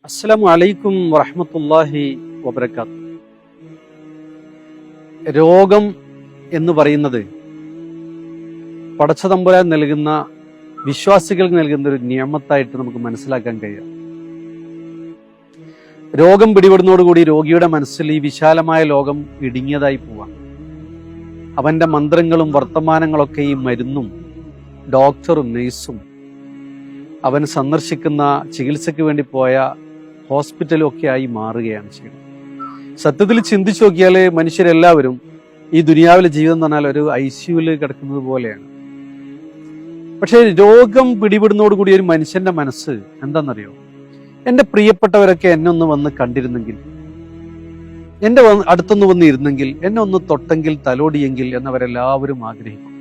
അസ്സലാമു അലൈക്കും വറഹ്മത്തുള്ളാഹി വബറകാത്ത്. രോഗം എന്ന് പറയുന്നത് പടച്ചതമ്പുരാൻ നൽകുന്ന, വിശ്വാസികൾക്ക് നൽകുന്ന ഒരു നിയമത്തായിട്ട് നമുക്ക് മനസ്സിലാക്കാൻ കഴിയും. രോഗം പിടിപെടുന്നതോടുകൂടി രോഗിയുടെ മനസ്സിൽ ഈ വിശാലമായ ലോകം ഇടുങ്ങിയതായി പോവാം. അവന്റെ മന്ത്രങ്ങളും വർത്തമാനങ്ങളൊക്കെ ഈ മരുന്നും ഡോക്ടറും നഴ്സും അവൻ സന്ദർശിക്കുന്ന ചികിത്സയ്ക്ക് വേണ്ടി പോയ ഹോസ്പിറ്റലും ഒക്കെ ആയി മാറുകയാണ് ചെയ്യുന്നത്. സത്യത്തിൽ ചിന്തിച്ചു നോക്കിയാൽ മനുഷ്യരെല്ലാവരും ഈ ദുനിയാവിലെ ജീവിതം എന്ന് പറഞ്ഞാൽ ഒരു ICUവിൽ കിടക്കുന്നത് പോലെയാണ്. പക്ഷെ രോഗം പിടിപെടുന്നതോടുകൂടി ഒരു മനുഷ്യന്റെ മനസ്സ് എന്താണെന്നറിയോ? എൻ്റെ പ്രിയപ്പെട്ടവരൊക്കെ എന്നെ ഒന്ന് വന്ന് കണ്ടിരുന്നെങ്കിൽ, എൻ്റെ അടുത്തൊന്ന് വന്ന് ഇരുന്നെങ്കിൽ, എന്നെ ഒന്ന് തൊട്ടെങ്കിൽ, തലോടിയെങ്കിൽ എന്നവരെല്ലാവരും ആഗ്രഹിക്കും.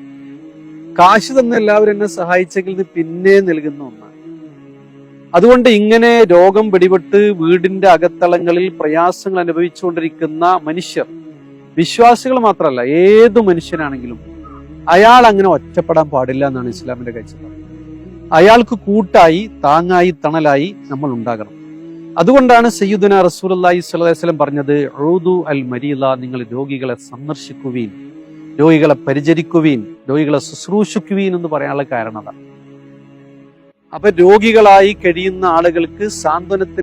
കാശ് തന്ന എല്ലാവരും എന്നെ സഹായിച്ചെങ്കിൽ ഇത് പിന്നെ നൽകുന്ന ഒന്നാണ്. അതുകൊണ്ട് ഇങ്ങനെ രോഗം പിടിപെട്ട് വീടിന്റെ അകത്തളങ്ങളിൽ പ്രയാസങ്ങൾ അനുഭവിച്ചുകൊണ്ടിരിക്കുന്ന മനുഷ്യർ, വിശ്വാസികൾ മാത്രമല്ല, ഏതു മനുഷ്യനാണെങ്കിലും അയാൾ അങ്ങനെ ഒറ്റപ്പെടാൻ പാടില്ല എന്നാണ് ഇസ്ലാമിന്റെ കാഴ്ചപ്പാട്. അയാൾക്ക് കൂട്ടായി, താങ്ങായി, തണലായി നമ്മൾ ഉണ്ടാകണം. അതുകൊണ്ടാണ് സയ്യിദുനാ റസൂലുള്ളാഹി സ്വല്ലല്ലാഹി അലൈഹി വസല്ലം പറഞ്ഞത്, ഉഊദു അൽ മരീള, നിങ്ങൾ രോഗികളെ സന്ദർശിക്കുവീൻ, രോഗികളെ പരിചരിക്കുവീൻ, രോഗികളെ ശുശ്രൂഷിക്കുവീൻ എന്ന് പറയാനുള്ള കാരണം അതാണ്. അപ്പൊ രോഗികളായി കഴിയുന്ന ആളുകൾക്ക് സാന്ത്വനത്തിന്